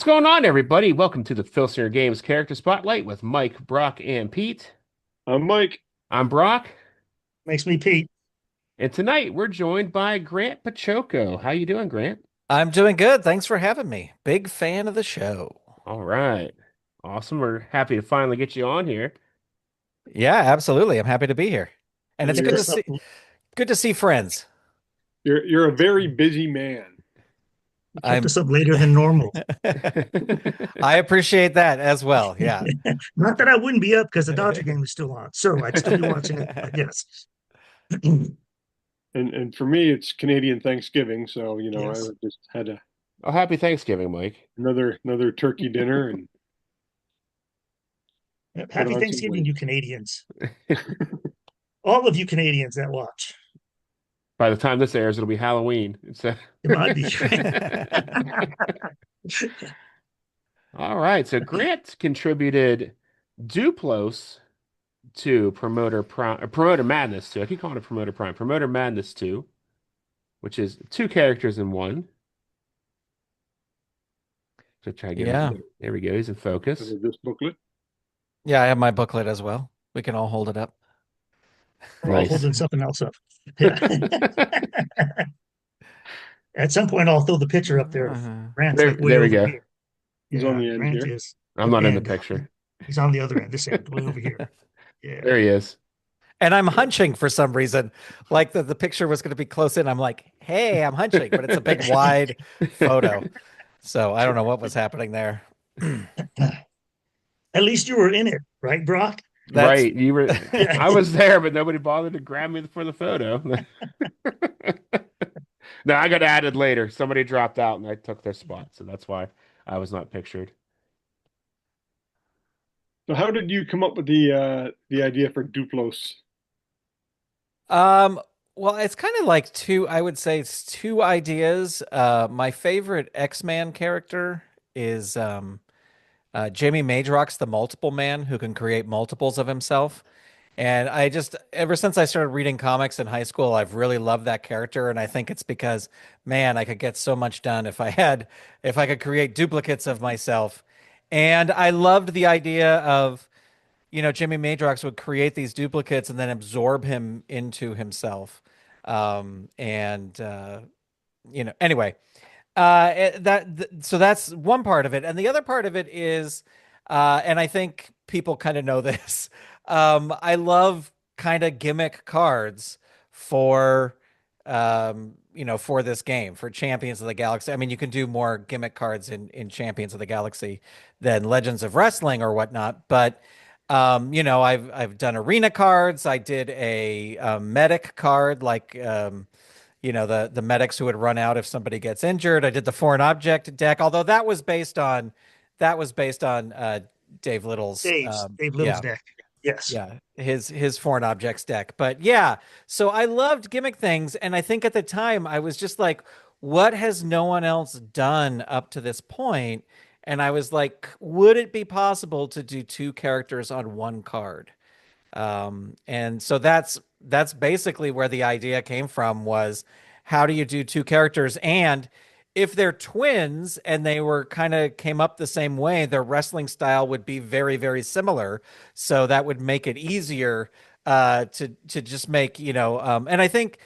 What's going on, everybody? Welcome to the Filsinger Games Character Spotlight with Mike, Brock, and Pete. I'm Mike. I'm Brock, Makes me Pete. and tonight we're joined by Grant Paciocco. How you doing, Grant? I'm doing good. Thanks for having me. Big fan of the show. All right. Awesome. We're happy to finally get you on here. Yeah, absolutely. I'm happy to be here. And And it's Kept you're us up, good to see friends. you're a very busy man. kept I'm us up later than normal. I appreciate that as well. Yeah. Not that I wouldn't be up because the Dodger game is still on, so I'd still be watching it. But yes, And for me, it's Canadian Thanksgiving, so yes. I just had Oh, happy Thanksgiving, Mike. another turkey dinner and put Happy on some Thanksgiving, weight. you Canadians. All of you Canadians that watch. By the time this airs, it'll be Halloween. It might be. All right. So Grant contributed Duplos to Promoter Madness 2. I keep calling it Promoter Prime. Promoter Madness 2, which is two characters in one. So try to get him. Yeah. There we go. He's in focus. This booklet. Yeah, I have my booklet as well. We can all hold it up. We're all Nice. holding something else up. Yeah. At some point, I'll throw the picture up there. Grant's like way There we over go. here. He's on Yeah, the end Grant here. is I'm the not in the end. picture. He's on the other end, this end, way over here. There Yeah. he is. And I'm hunching for some reason. Like the picture was going to be close in. I'm like, hey, I'm hunching, but it's a big wide photo. So I don't know what was happening there. At least you were in it, right, Brock? That's Right. You were Yeah. I was there, but nobody bothered to grab me for the photo. No, I got added later. Somebody dropped out and I took their spot, so that's why I was not pictured. So how did you come up with the idea for Duplos? Um, well, it's kind of like I would say it's two ideas. My favorite X-Man character is Jamie Madrox, the multiple man who can create multiples of himself. And ever since I started reading comics in high school, I've really loved that character. And I think it's because, man, I could get so much done if I could create duplicates of myself. And I loved the idea of Jimmy Madrox would create these duplicates and then absorb him into himself. And anyway, so that's one part of it, and the other part of it is, and I think people kind of know this. I love kind of gimmick cards for for this game, for Champions of the Galaxy. I mean, you can do more gimmick cards in Champions of the Galaxy than Legends of Wrestling or whatnot, but I've done arena cards. I did a medic card, like the medics who would run out if somebody gets injured. I did the foreign object deck, although that was based on Dave Little's Dave Little's yeah, deck. Yes. yeah, his foreign objects deck. But yeah, so I loved gimmick things, and I think at the time I was just like, what has no one else done up to this point? And I was like, would it be possible to do two characters on one card? And so that's basically where the idea came from, was how do you do two characters? And if they're twins and they were kind of came up the same way, their wrestling style would be very, very similar. So that would make it easier to just make, and I think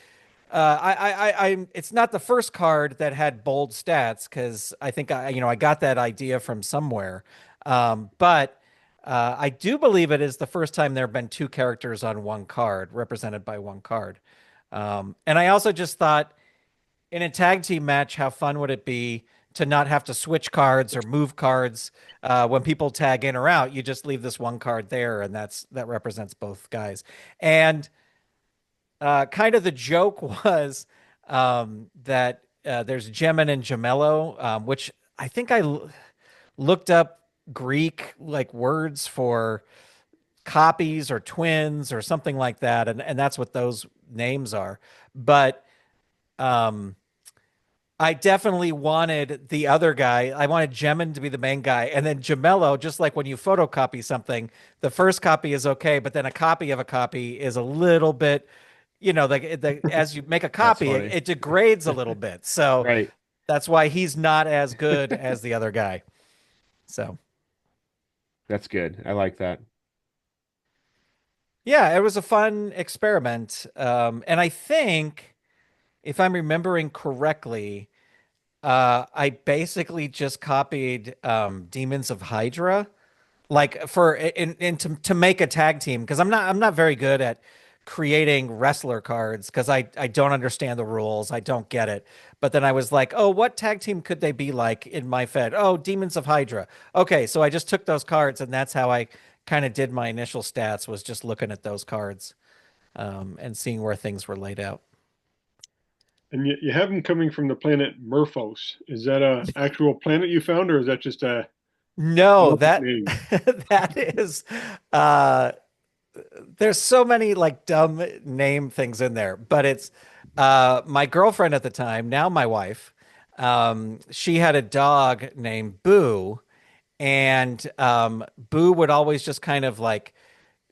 it's not the first card that had bold stats, because I think I got that idea from somewhere. But I do believe it is the first time there have been two characters on one card, represented by one card. And I also just thought, in a tag team match, how fun would it be to not have to switch cards or move cards when people tag in or out? You just leave this one card there, and that represents both guys. And kind of the joke was that there's Gemin and Gemello, which I think looked up Greek like words for copies or twins or something like that, and that's what those names are. But um, I definitely wanted the other guy. I wanted Gemin to be the main guy, and then Gemello, just like when you photocopy something, the first copy is okay, but then a copy of a copy is a little bit, as you make a That's copy, it funny. degrades a little bit. So Right. that's why he's not as good as the other guy. So That's good. I like that. yeah, it was a fun experiment. And I think if I'm remembering correctly, I basically just copied Demons of Hydra, like for in to make a tag team because I'm not very good at creating wrestler cards because I don't understand the rules. I don't get it. But then I was like, oh, what tag team could they be like in my Fed? Oh, Demons of Hydra. Okay, so I just took those cards and that's how I kind of did my initial stats was just looking at those cards and seeing where things were laid out. And you have them coming from the planet Murphos. Is that a actual planet you found, or is that just a No, comic that name? that is uh there's so many like dumb name things in there, but it's my girlfriend at the time, now my wife. She had a dog named Boo, and Boo would always just kind of like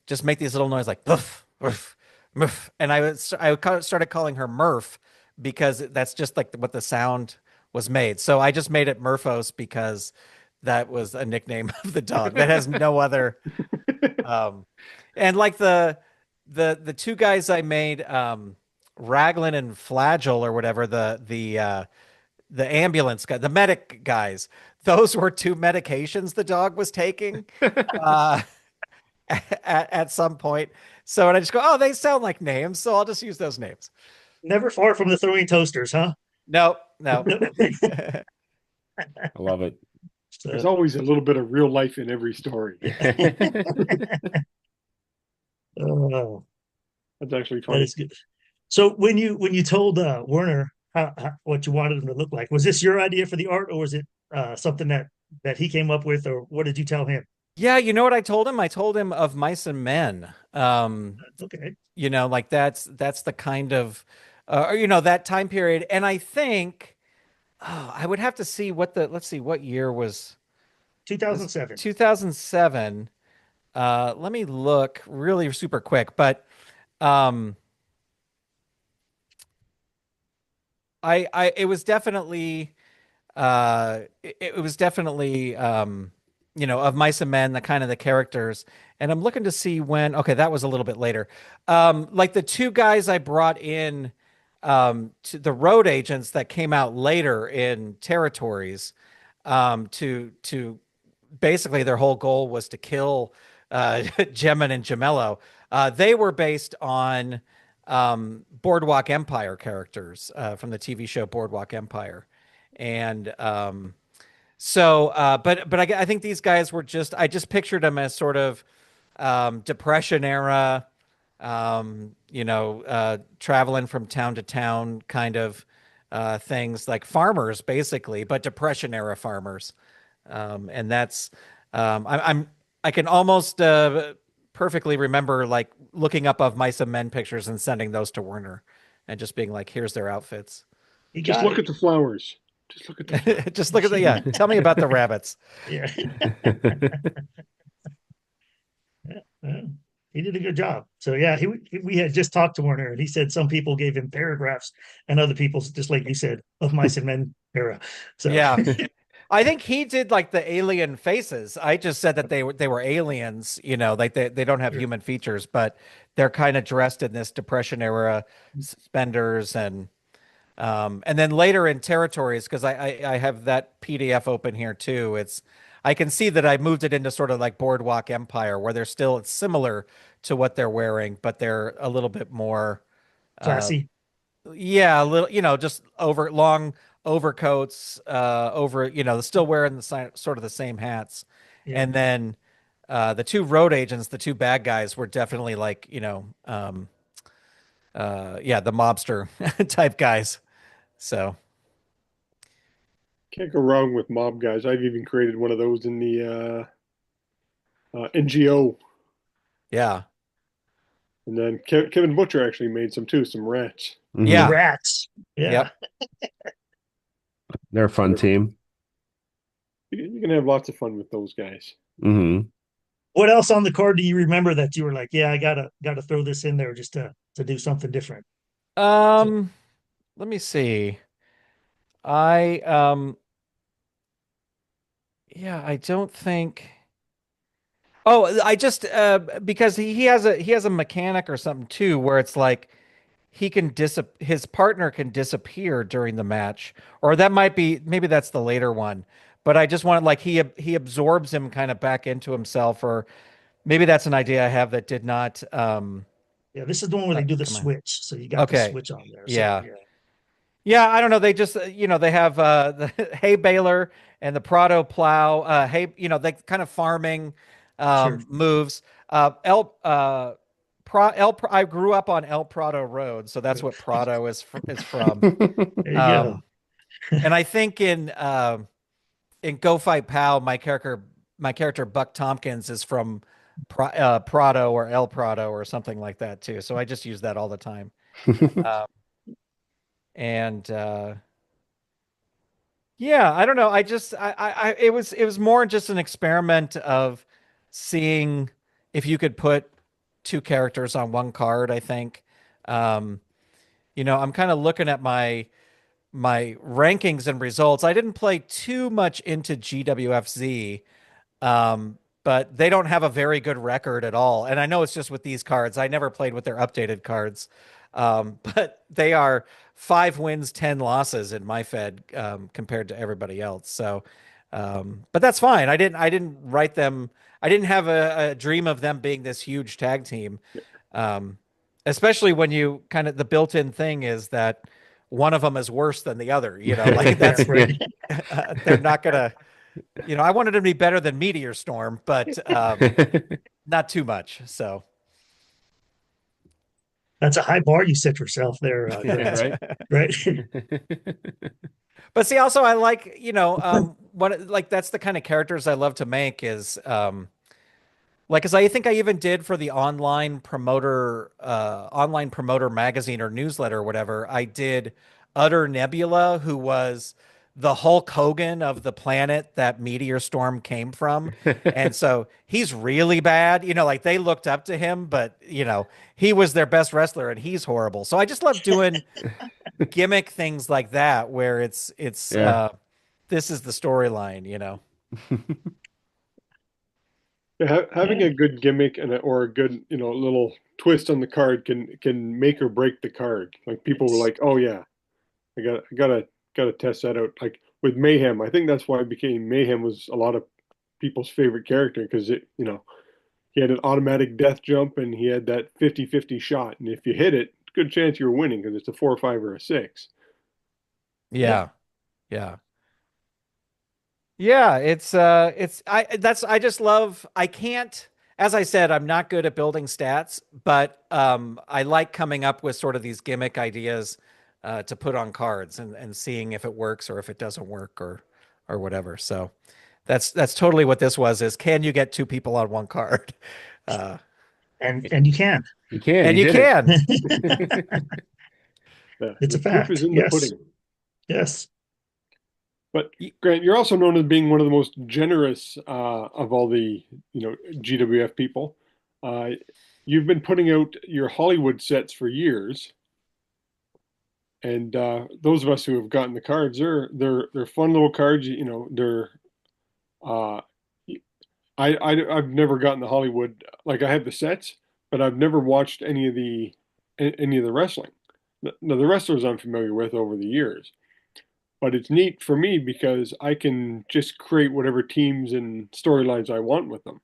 just make these little noises like "Woof, woof, woof," and started calling her Murph because that's just like what the sound was made. So I just made it Murphos because that was a nickname of the dog that has no other um, and like the two guys I made, Raglan and Flagell or whatever, the ambulance guy, the medic guys, those were two medications the dog was taking uh at some point. So and I just go, oh, they sound like names, so I'll just use those names. Never far from the throwing toasters, huh? No, no. I love it. There's So, always a little bit of real life in every story. oh, That's actually that funny. is good. So when you told Werner what you wanted him to look like, was this your idea for the art, or was it something that he came up with, or what did you tell him? Yeah, you know what I told him? I told him of Mice and Men. Okay, Like that's the kind of that time period. And I think I would have to see let's see what year was this 2007. 2007. Let me look really super quick, but um I it was definitely it was definitely of Mice and Men, the kind of the characters. And I'm looking to see when, okay, that was a little bit later. Like the two guys I brought in to the road agents that came out later in territories to basically their whole goal was to kill Gemin and Gemello. They were based on Boardwalk Empire characters from the TV show Boardwalk Empire. And but I think these guys were I just pictured them as sort of Depression era, traveling from town to town kind of things like farmers basically, but Depression era farmers. And that's I can almost perfectly remember like looking up of Mice and Men pictures and sending those to Werner and just being like, here's their outfits. He Just got look it. at the flowers. Just look at the flowers. Just look at yeah. Tell me about the rabbits. Yeah. Yeah. He did a good job. So yeah, we had just talked to Werner, and he said some people gave him paragraphs, and other people, just like you said, of Mice and Men era. So Yeah. I think he did like the alien faces. I just said that they were aliens, like they don't have sure. human features, but they're kind of dressed in this Depression era suspenders and then later in territories, because I have that PDF open here too. I can see that I moved it into sort of like Boardwalk Empire, where it's similar to what they're wearing, but they're a little bit more, uh, Classy. yeah, a little, just over long overcoats, still wearing sort of the same hats, Yeah. and then the two road agents, the two bad guys, were definitely like, yeah, the mobster type guys. So. Can't go wrong with mob guys. I've even created one of those in the NGO. Yeah. And then Kevin Butcher actually made some too, some rats. The Hmm. Yeah. rats. Yeah. Yep. They're a fun team. You can have lots of fun with those guys. Hmm. What else on the card do you remember that you were like, yeah, I gotta throw this in there just to do something different? So, Um, Let me see. I Yeah, I don't think. Oh, I just because he has a mechanic or something too, where it's like he can his partner can disappear during the match, or that might be maybe that's the later one. But I just want like he absorbs him kind of back into himself, or maybe that's an idea I have that did Yeah, this is the one where they not do the come on. switch. So you got the Okay, switch on there. So yeah. yeah, Yeah, I don't know. They just, they have the hay baler and the Prado plow. They kind of farming sure. moves. I grew up on El Prado Road, so that's what Prado is from. There you go. Um, and I think in Go Fight Pow, my character Buck Tompkins is from Prado or El Prado or something like that too. So I just use that all the time. Um, and Yeah, I don't know. It was more just an experiment of seeing if you could put two characters on one card, I think. Um, I'm kind of looking at my rankings and results. I didn't play too much into GWFZ, but they don't have a very good record at all. And I know it's just with these cards. I never played with their updated cards. But they are 5 wins, 10 losses in my Fed compared to everybody else. So, but that's fine. I didn't write them. I didn't have a dream of them being this huge tag team. Um, Especially when you kind of the built-in thing is that one of them is worse than the other. Like Yeah, that's right. they're not gonna. I wanted to be better than Meteor Storm, but not too much. So, That's a high bar you set yourself there, Yeah, Grant. right. Right? but see, also I like, what like that's the kind of characters I love to make is like, because I think I even did for the online promoter magazine or newsletter or whatever. I did Utter Nebula, who was the Hulk Hogan of the planet that Meteor Storm came from, and so he's really bad. Like they looked up to him, but he was their best wrestler, and he's horrible. So I just love doing gimmick things like that, where it's Yeah. this is the storyline. Yeah, having Yeah. a good gimmick or a good, little twist on the card can make or break the card. Like people were Yes. like, "Oh yeah, I gotta test that out." Like with Mayhem, I think that's why it became Mayhem was a lot of people's favorite character because he had an automatic death jump and he had that 50-50 shot, and if you hit it, good chance you were winning because it's a 4, 5, or a 6. Yep. Yeah, yeah. Yeah, I just love I can't as I said, I'm not good at building stats, but I like coming up with sort of these gimmick ideas to put on cards and seeing if it works or if it doesn't work or whatever. So that's totally what this was is can you get two people on one card? Uh And you can. You can. and You you did can. It's The a proof is fact. in the Yes. pudding. Yes. But Grant, you're also known as being one of the most generous of all the GWF people. Uh, you've been putting out your Hollywood sets for years, and those of us who have gotten the cards, they're fun little cards. They're uh, I've never gotten the Hollywood like I have the sets, but I've never watched any of the wrestling. Now the wrestlers I'm familiar with over the years. But it's neat for me because I can just create whatever teams and storylines I want with them.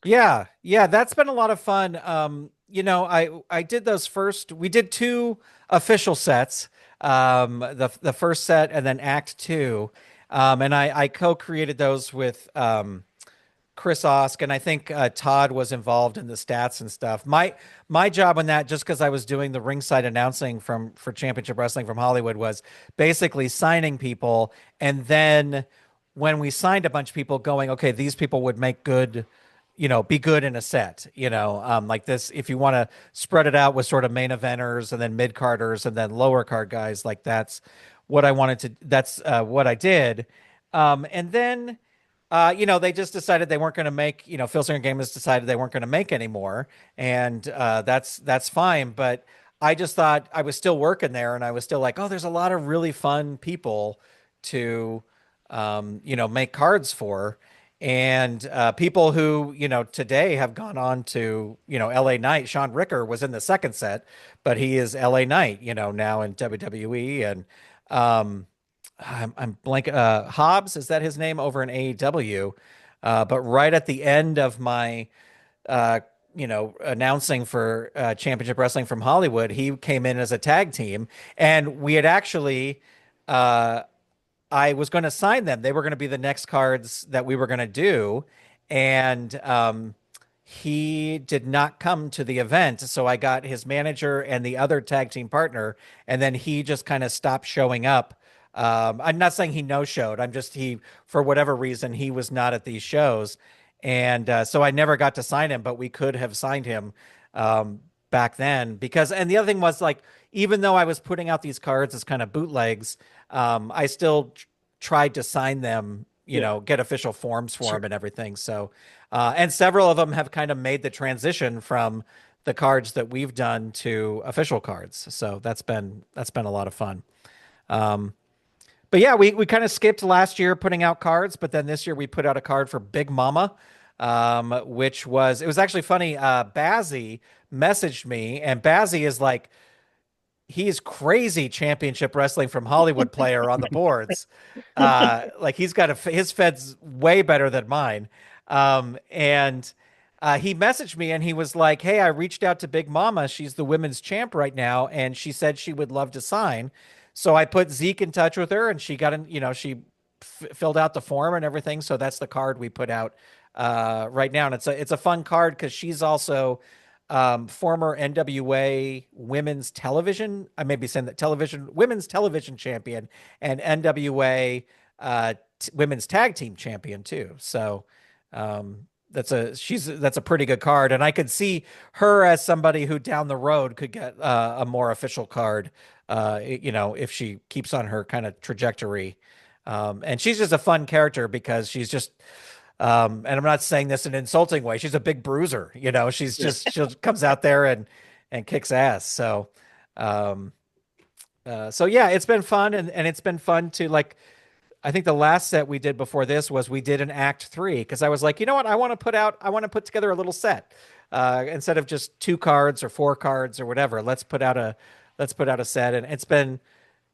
Yeah, yeah, that's been a lot of fun. I did those first. We did two official sets. The first set and then Act Two, and I co-created those with Chris Osk, and I think Todd was involved in the stats and stuff. My job on that, just because I was doing the ringside announcing for Championship Wrestling from Hollywood, was basically signing people, and then when we signed a bunch of people, going, okay, these people would make good, be good in a set, like this. If you want to spread it out with sort of main eventers and then mid carders and then lower card guys, like that's what I wanted to. That's what I did, and then they just decided they weren't going to make, Filsinger Games decided they weren't going to make anymore, and that's fine. But I just thought I was still working there, and I was still like, oh, there's a lot of really fun people to make cards for. And people who, today have gone on to, LA Knight. Sean Ricker was in the second set, but he is LA Knight, now in WWE. And I'm blank. Hobbs, is that his name over in AEW? But right at the end of my, announcing for Championship Wrestling from Hollywood, he came in as a tag team, and we had actually, I was going to sign them. They were going to be the next cards that we were going to do, and he did not come to the event. So I got his manager and the other tag team partner, and then he just kind of stopped showing up. I'm not saying he no showed. I'm just for whatever reason he was not at these shows, and so I never got to sign him. But we could have signed him back then because. And the other thing was like, even though I was putting out these cards as kind of bootlegs, I still tried to sign them. Get official forms for them and everything. So, and several of them have kind of made the transition from the cards that we've done to official cards. So that's been a lot of fun. But yeah, we kind of skipped last year putting out cards, but then this year we put out a card for Big Mama, which it was actually funny. Bazzy messaged me, and Bazzy is like, he's crazy Championship Wrestling from Hollywood player on the boards. Like he's got his fed's way better than mine. And he messaged me and he was like, "Hey, I reached out to Big Mama. She's the women's champ right now, and she said she would love to sign." So I put Zeke in touch with her, and she got she filled out the form and everything. So that's the card we put out right now, and it's a fun card because she's also former NWA women's television. I may be saying that women's television champion and NWA women's tag team champion too. So that's a pretty good card, and I could see her as somebody who down the road could get a more official card. If she keeps on her kind of trajectory. And she's just a fun character because she's just, and I'm not saying this in an insulting way. She's a big bruiser, she's just, she comes out there and kicks ass. So, so yeah, it's been fun. And it's been fun to like, I think the last set we did before this was we did an act 3 because I was like, you know what? I want to put together a little set instead of just 2 cards or 4 cards or whatever. Let's put out a set, and it's been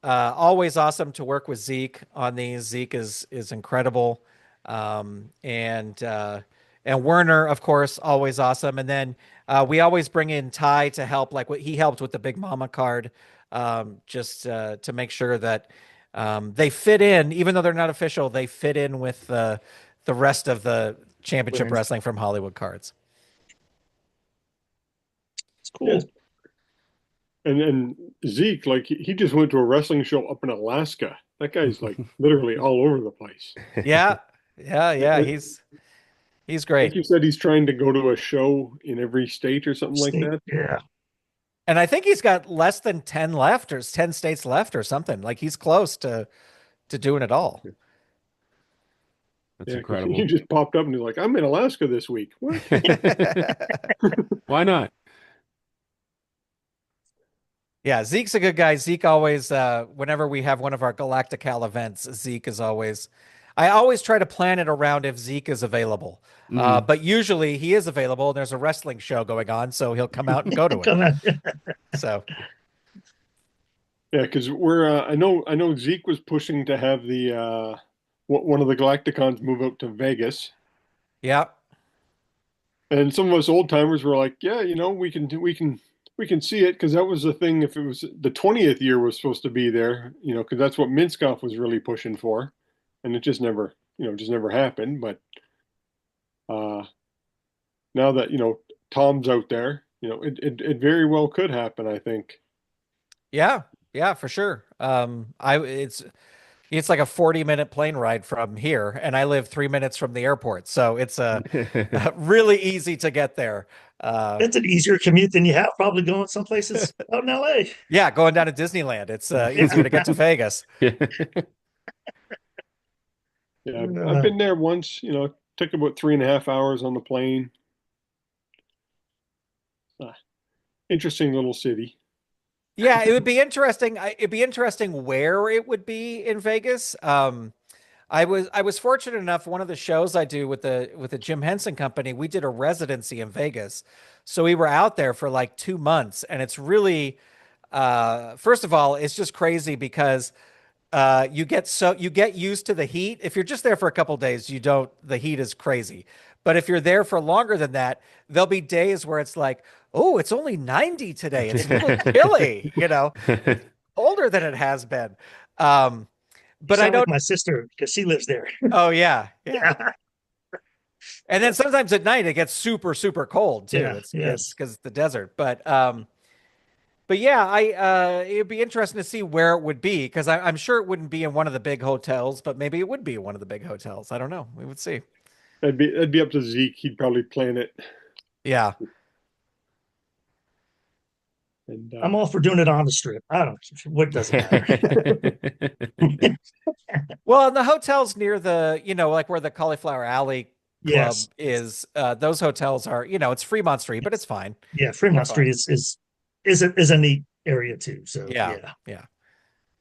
always awesome to work with Zeke on these. Zeke is incredible, and Werner, of course, always awesome. And then we always bring in Ty to help, like what he helped with the Big Mama card, just to make sure that they fit in, even though they're not official. They fit in with the rest of the Championship Wrestling from Hollywood cards. It's cool. Yeah. And Zeke, like he just went to a wrestling show up in Alaska. That guy's like literally all over the place. Yeah. He's great. Like you said, he's trying to go to a show in every state or something like that. Yeah. And I think he's got less than 10 left, or 10 states left or something. Like he's close to doing it all. That's incredible. He just popped up and he's like, "I'm in Alaska this week." What? Why not? Yeah, Zeke's a good guy. Zeke always, whenever we have one of our Galactical events, Zeke is always, I always try to plan it around if Zeke is available. But usually he is available and there's a wrestling show going on, so he'll come out and go to it. So. Yeah, because I know Zeke was pushing to have the one of the Galacticons move out to Vegas. Yeah. And some of us old timers were like, yeah, we can see it because that was the thing. If it was the 20th year was supposed to be there, because that's what Minskoff was really pushing for, and it just never happened. But now that Tom's out there, it very well could happen. I think. Yeah, for sure. It's like a 40-minute plane ride from here, and I live 3 minutes from the airport, so it's really easy to get there. It's an easier commute than you have probably going some places out in LA. Yeah, going down to Disneyland. It's easier to get to Vegas. Yeah, I've been there once. Took about 3.5 hours on the plane. Interesting little city. Yeah, it would be interesting. It'd be interesting where it would be in Vegas. I was fortunate enough. One of the shows I do with the Jim Henson Company, we did a residency in Vegas, so we were out there for like 2 months, and it's really, first of all, it's just crazy because you get used to the heat. If you're just there for a couple days, you don't. The heat is crazy, but if you're there for longer than that, there'll be days where it's like, oh, it's only 90 today. It's a little chilly. It's older than it has been. Um, You but I sound know. like my sister because she lives there. Oh yeah, yeah. Yeah. And then sometimes at night it gets super, super cold too. Yeah. It's Yes. because it's the desert. But yeah, I it'd be interesting to see where it would be because I'm sure it wouldn't be in one of the big hotels, but maybe it would be in one of the big hotels. I don't know. We would see. That'd be up to Zeke. He'd probably plan it. Yeah. And I'm all for doing it on the strip. I don't. What does it matter? Well, and the hotels near like where the Cauliflower Alley Yes. Club is, those hotels are, it's Fremont Street, but it's fine. Yeah. They're Fremont Street fine. is a neat area too. So Yeah. yeah. Yeah.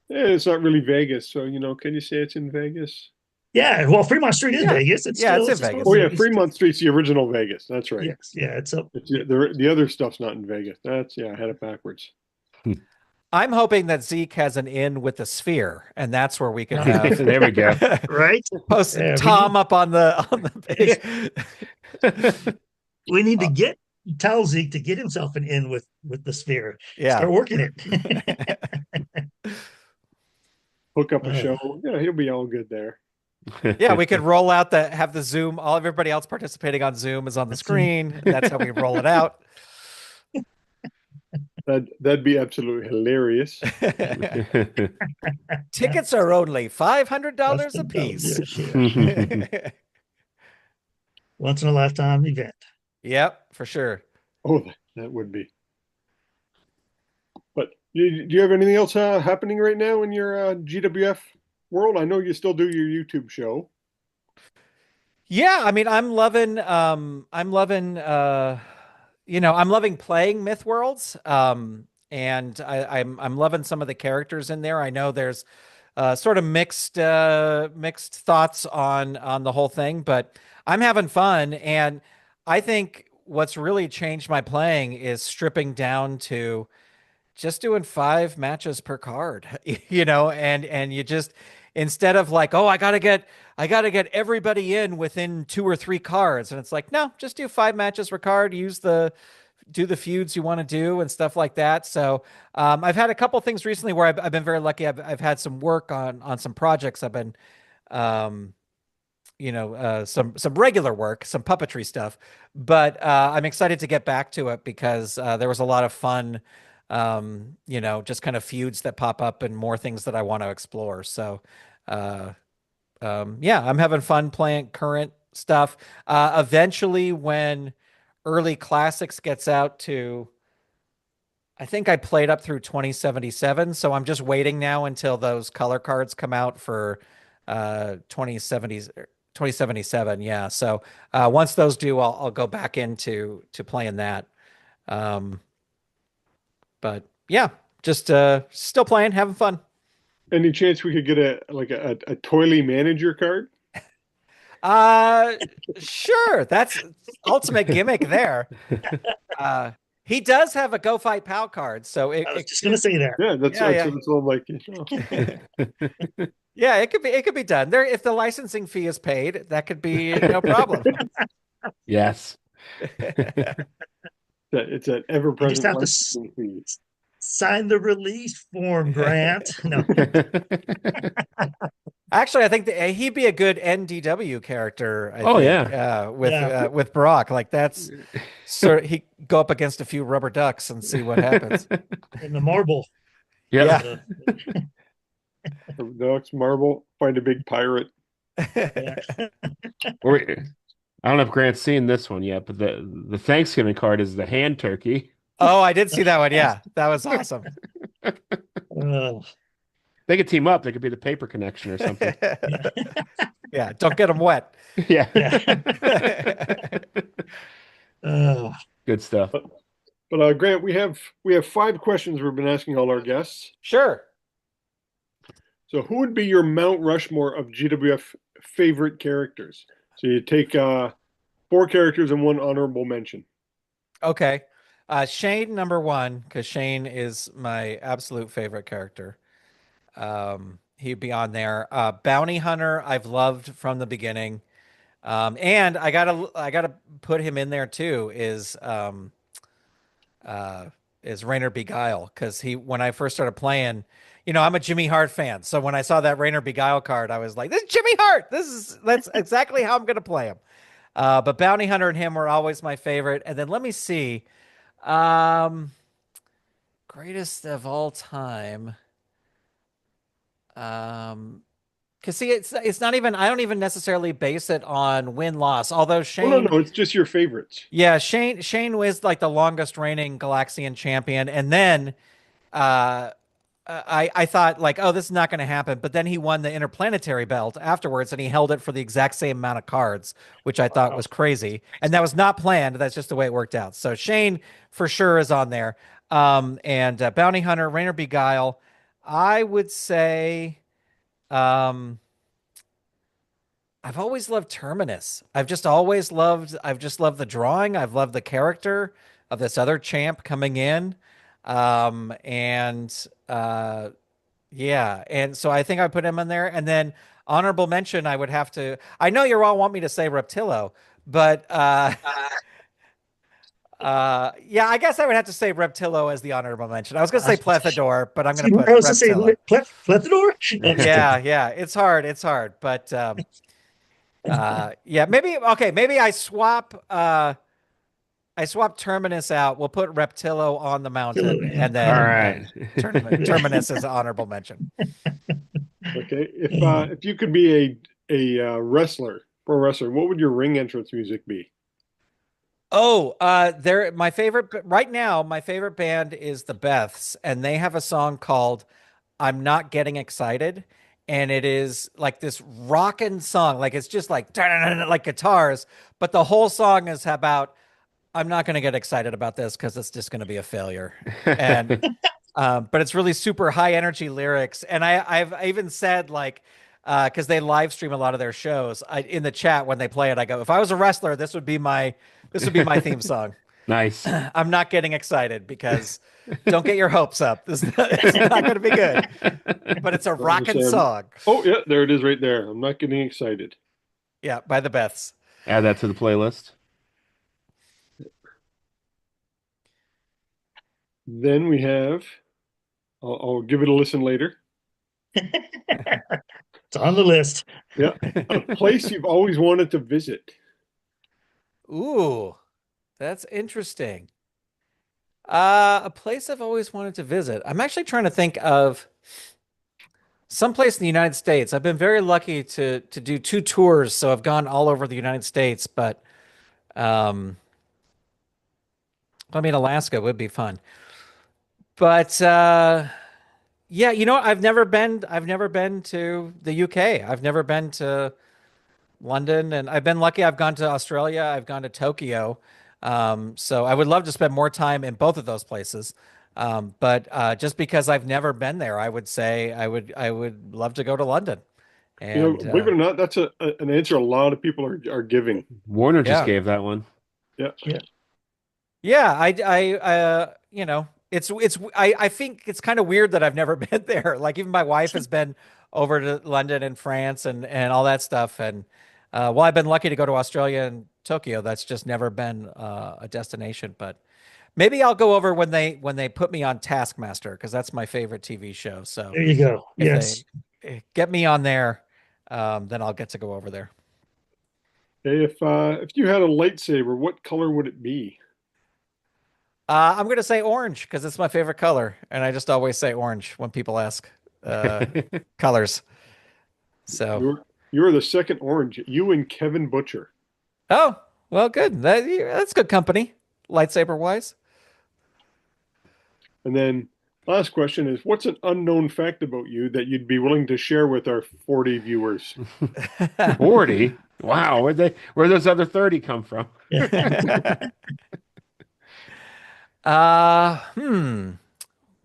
yeah, it's not really Vegas, so can you say it's in Vegas? Yeah. Well, Fremont Street is Yeah. Vegas. It's Yeah, it's still in it's Vegas. Oh still yeah, Vegas. Fremont Street's the original Vegas. That's right. Yes. Yeah. It's up. The other stuff's not in Vegas. I had it backwards. I'm hoping that Zeke has an in with the Sphere, and that's where we could have There we go. Right. post Yeah, Tom up on the page. we need to tell Zeke to get himself an in with the Sphere. Yeah. Start working it. Hook up a Uh. show. Yeah, he'll be all good there. Yeah, we could roll out have the Zoom. All everybody else participating on Zoom is on the That's screen. That's how we roll it out. That'd be absolutely hilarious. Tickets are only $500 a piece. Yeah. Once in a lifetime event. Yep, for sure. Oh, that would be. But do you have anything else happening right now in your GWF world? I know you still do your YouTube show. Yeah, I mean, I'm loving playing Myth Worlds. And I'm loving some of the characters in there. I know there's sort of mixed thoughts on the whole thing, but I'm having fun. And I think what's really changed my playing is stripping down to just doing 5 matches per card, and you just, instead of like, oh, I gotta get everybody in within 2 or 3 cards. And it's like, no, just do 5 matches per card, do the feuds you want to do and stuff like that. So I've had a couple things recently where I've been very lucky. I've had some work on some projects. I've been, um, some regular work, some puppetry stuff, but I'm excited to get back to it because there was a lot of fun, just kind of feuds that pop up and more things that I want to explore. So, yeah, I'm having fun playing current stuff. Eventually, when early classics gets out to, I think I played up through 2077, so I'm just waiting now until those color cards come out for 2077. Yeah, so once those do, I'll go back into playing that. Um, but yeah, just still playing, having fun. Any chance we could get a Toily manager card? Uh, sure. That's ultimate gimmick there. He does have a Go Fight Pal card, so I was just gonna say that. Yeah, that's Yeah. what I'm like. Yeah, it could be done. There, if the licensing fee is paid, that could be no problem. Yes. It's an You just ever-present have to licensing fee. sign the release form, Grant. No, Actually, I think he'd be a good NDW character. I Oh, think, yeah. with Brock, like that's he go up against a few rubber ducks and see what happens. in the marble. Yeah. Ducks, marble, find a big pirate. Yeah. I don't know if Grant's seen this one yet, but the Thanksgiving card is the hand turkey. Oh, I did see that one. Yeah, that was awesome. They could team up. They could be the paper connection or something. Yeah, don't get them wet. Yeah. Good stuff. But Grant, we have 5 questions we've been asking all our guests. Sure. So who would be your Mount Rushmore of GWF favorite characters? So you take four characters and one honorable mention. Okay. Shane number one, because Shane is my absolute favorite character. He'd be on there. Bounty Hunter, I've loved from the beginning. And I gotta put him in there too, uh is Rainer Beguile, because he when I first started playing, I'm a Jimmy Hart fan. So when I saw that Rainer Beguile card, I was like, this is Jimmy Hart. That's exactly how I'm gonna play him. But Bounty Hunter and him were always my favorite. And then let me see. Um, Greatest of all time. Um, because see, it's not even I don't even necessarily base it on win loss. Although Oh no, Shane, no, it's just your favorites. yeah, Shane was like the longest reigning Galaxian champion, and then uh I thought like, oh, this is not going to happen. But then he won the interplanetary belt afterwards, and he held it for the exact same amount of cards, which I thought Wow. was crazy. And that was not planned. That's just the way it worked out. So Shane for sure is on there. And Bounty Hunter, Rainer Beguile. I would say, um, I've always loved Terminus. I've just loved the drawing. I've loved the character of this other champ coming in. And yeah, and so I think I put him in there, and then honorable mention I would have to. I know you all want me to say Reptillo, but yeah, I guess I would have to say Reptillo as the honorable mention. I was gonna say Plethador, but I'm gonna See, put I was to say Reptillo. Plethador. Yeah, yeah, it's hard, but yeah, maybe I swap Terminus out. We'll put Reptillo on the mountain, Yeah. and All then right. Terminus is an honorable mention. Okay, if you could be a wrestler, pro wrestler, what would your ring entrance music be? Oh, my favorite right now, my favorite band is the Beths, and they have a song called I'm Not Getting Excited. And it is like this rockin' song. Like it's just like like guitars, but the whole song is about I'm not going to get excited about this because it's just going to be a failure. And but it's really super high energy lyrics. And I've even said like because they live stream a lot of their shows. In the chat when they play it, I go, if I was a wrestler, this would be my theme song. Nice. I'm not getting excited because don't get your hopes up. It's not going to be good, but it's a I was rockin' gonna say, song. oh yeah, there it is right there. I'm not getting excited. Yeah, by the Beths. Add that to the playlist. Then we have, I'll give it a listen later. It's on the list. Yeah, a place you've always wanted to visit. Ooh, that's interesting. A place I've always wanted to visit. I'm actually trying to think of someplace in the United States. I've been very lucky to do two tours, so I've gone all over the United States, but um I mean Alaska would be fun. But yeah, I've never been to the UK. I've never been to London, and I've been lucky. I've gone to Australia. I've gone to Tokyo. So I would love to spend more time in both of those places. But just because I've never been there, I would say I would love to go to London. You know, And believe it or not, that's an answer a lot of people are giving. Warner just yeah, gave that one. Yeah. Yeah. yeah, I think it's kind of weird that I've never been there. Like even my wife has been over to London and France and all that stuff. And well, I've been lucky to go to Australia and Tokyo. That's just never been a destination. But maybe I'll go over when they put me on Taskmaster because that's my favorite TV show. So There you go. if Yes. they get me on there, then I'll get to go over there. Hey, if you had a lightsaber, what color would it be? I'm going to say orange because it's my favorite color, and I just always say orange when people ask colors. So, You're the second orange. You and Kevin Butcher. oh, well, good. That's good company, lightsaber wise. And then last question is, what's an unknown fact about you that you'd be willing to share with our 40 viewers? 40? Wow, where'd those other 30 come from? Uh, hmm.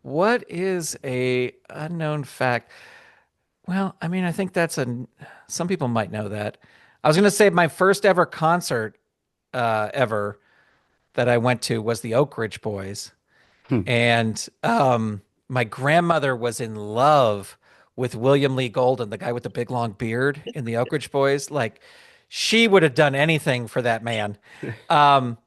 What is a unknown fact? Well, I mean, I think some people might know that. I was going to say my first ever concert ever that I went to was the Oak Ridge Boys. Hmm. And my grandmother was in love with William Lee Golden, the guy with the big long beard in the Oak Ridge Boys. Like, she would have done anything for that man. Um,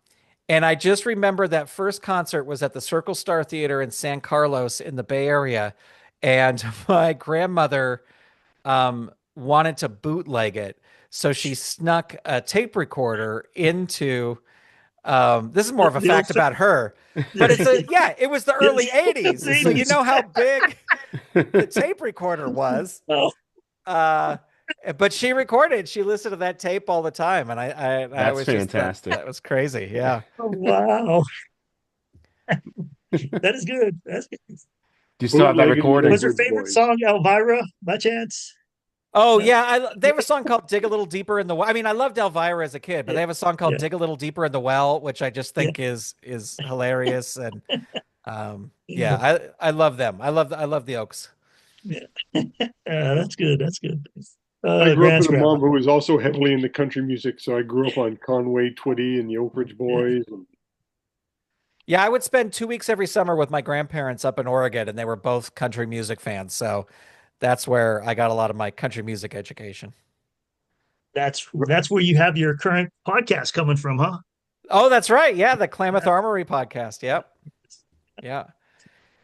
and I just remember that first concert was at the Circle Star Theater in San Carlos in the Bay Area. And my grandmother wanted to bootleg it. So she snuck a tape recorder into this is more of a The old fact about her, but it was the early yes, 80s. So you 80s. know how big the tape recorder was. Oh, Uh, but she listened to that tape all the time. And I That's was just fantastic. that was crazy. Yeah. oh, wow. That is good. That's good. Do you still have that Bootlegging the Was recording? her Oak Ridge favorite Boys. song Elvira by chance? Oh No. yeah, they have a song called "Dig a Little Deeper in the Well." I mean, I loved Elvira as a kid, but Yeah, they have a song called yeah, "Dig a Little Deeper in the Well," which I just yeah. think is hilarious. And Yeah. yeah, I love them. I love the Oaks. Yeah. That's good. That's good. I grew up with Grant's a mom grandma. who was also heavily into country music, so I grew up on Conway Twitty and the Oak Ridge Yeah. Boys. And Yeah, I would spend 2 weeks every summer with my grandparents up in Oregon, and they were both country music fans. So that's where I got a lot of my country music education. That's where you have your current podcast coming from, huh? Oh, that's right. Yeah, the Klamath Armory podcast. Yep. Yeah.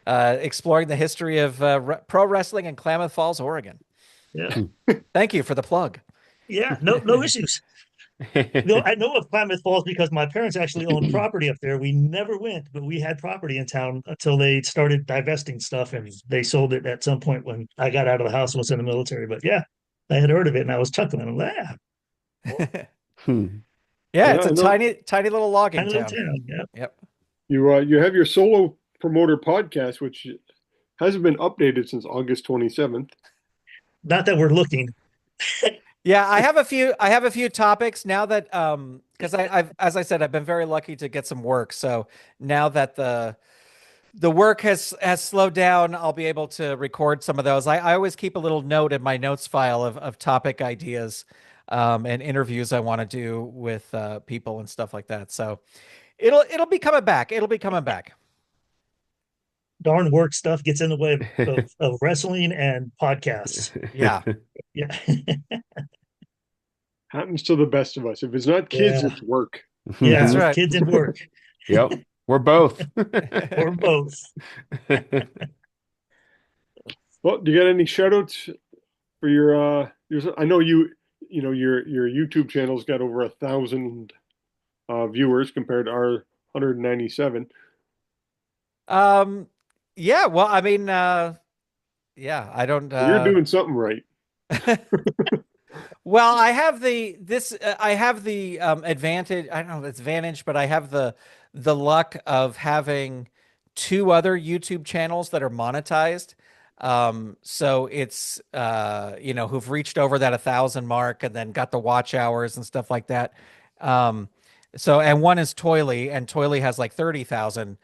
Exploring the history of pro wrestling in Klamath Falls, Oregon. Yeah. Thank you for the plug. Yeah. No issues. No, I know of Klamath Falls because my parents actually owned property up there. We never went, but we had property in town until they started divesting stuff, and they sold it at some point when I got out of the house and was in the military. But yeah, I had heard of it and I was chuckling. I'm like, yeah, Hmm. Yeah, yeah, it's I a know tiny little logging tiny little town. town. Yeah. Yep. you have your solo promoter podcast, which hasn't been updated since August 27th. Not that we're looking. Yeah, I have a few topics now that because I've as I said, I've been very lucky to get some work. So now that the work has slowed down, I'll be able to record some of those. I always keep a little note in my notes file of topic ideas and interviews I want to do with people and stuff like that. So it'll be coming back. It'll be coming back. Darn work stuff gets in the way of wrestling and podcasts. Yeah. Yeah. Happens to the best of us. If it's not kids, Yeah. it's work. That's Yeah. right. Kids and work Yep. We're both. or both. Well, do you got any shout outs for your I know your YouTube channel's got over 1,000 viewers compared to our 197. Yeah, well, I mean, yeah, I don't You're doing something right. well, I have the advantage. I don't know if it's advantage, but I have the luck of having two other YouTube channels that are monetized. So it's who've reached over that 1,000 mark and then got the watch hours and stuff like that. So and one is Toily, and Toily has like 30,000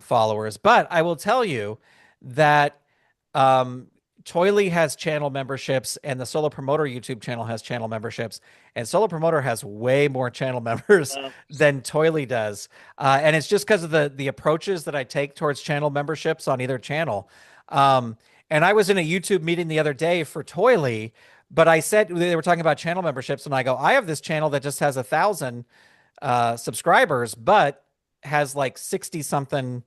followers. But I will tell you that Toily has channel memberships, and the Solo Promoter YouTube channel has channel memberships, and Solo Promoter has way more channel members than Toily does. And it's just because of the approaches that I take towards channel memberships on either channel. And I was in a YouTube meeting the other day for Toily, but I said they were talking about channel memberships, and I go, I have this channel that just has 1,000 subscribers, but has like 60 something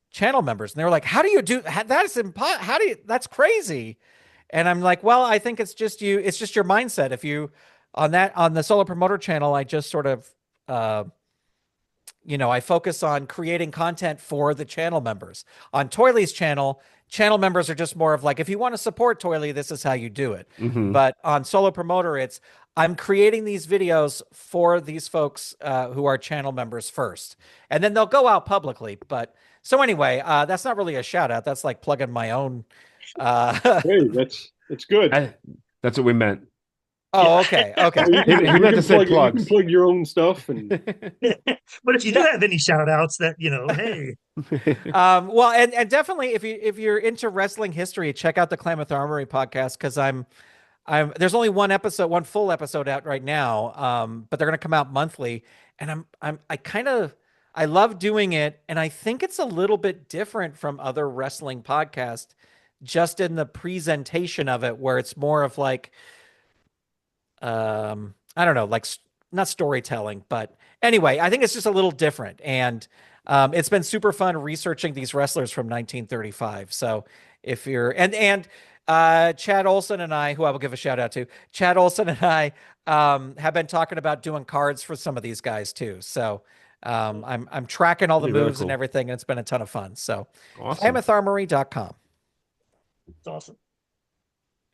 channel members. And they were like, how do you do that? Is impossible. How do you, that's crazy. And I'm like, well, I think it's just your mindset. If you on the Solo Promoter channel, I just sort of, I focus on creating content for the channel members. On Toily's channel members are just more of like, if you want to support Toily, this is how you do it. Mhm. But on Solo Promoter, it's I'm creating these videos for these folks who are channel members first, and then they'll go out publicly. But so anyway, that's not really a shout out. That's like plugging my own. Hey, that's good. That's what we meant. Oh, okay. Okay. So He meant to say you can plugs. plug your own stuff and But if you do have any shout outs that, hey, Well, and definitely if you're into wrestling history, check out the Klamath Armory podcast because I'm there's only one full episode out right now. But they're gonna come out monthly, and I love doing it, and I think it's a little bit different from other wrestling podcasts, just in the presentation of it, where it's more of like I don't know, like not storytelling, but anyway, I think it's just a little different. And it's been super fun researching these wrestlers from 1935. So if you're Chad Olson and I, who I will give a shout out to, Chad Olson and I have been talking about doing cards for some of these guys too. So I'm tracking all the That'd be really moves and cool. everything, and it's been a ton of fun. So Awesome. Klamatharmory.com. it's awesome.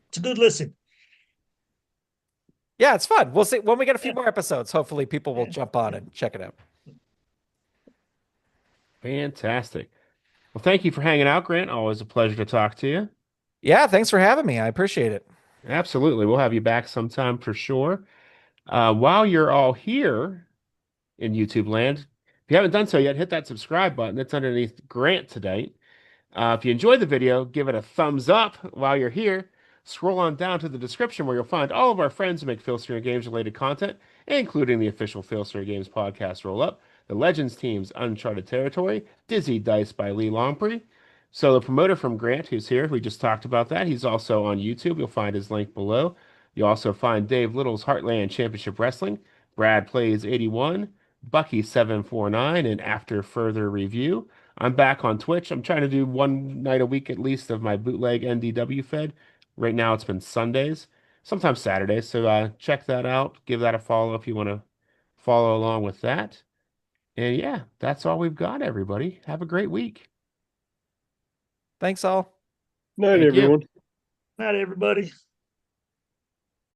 It's a good listen. Yeah, it's fun. We'll see when we get a few Yeah. more episodes. Hopefully, people will Yeah. jump on Yeah. and check it out. Fantastic. Well, thank you for hanging out, Grant. Always a pleasure to talk to you. Yeah, thanks for having me. I appreciate it. Absolutely. We'll have you back sometime for sure. While you're all here in YouTube land, if you haven't done so yet, hit that subscribe button that's underneath Grant today. If you enjoyed the video, give it a thumbs up while you're here. Scroll on down to the description where you'll find all of our friends who make Filsinger Games related content, including the official Filsinger Games podcast roll up, the Legends team's Uncharted Territory, Dizzy Dice by Lee Longpre. So the promoter from Grant, who's here, we just talked about that. He's also on YouTube. You'll find his link below. You'll also find Dave Little's Heartland Championship Wrestling, Brad Plays 81, Bucky 749, and After Further Review. I'm back on Twitch. I'm trying to do one night a week at least of my bootleg NDW fed. Right now it's been Sundays, sometimes Saturdays. So check that out. Give that a follow if you want to follow along with that. And yeah, that's all we've got, everybody. Have a great week. Thanks all. night, Thank you. everyone. Not everybody.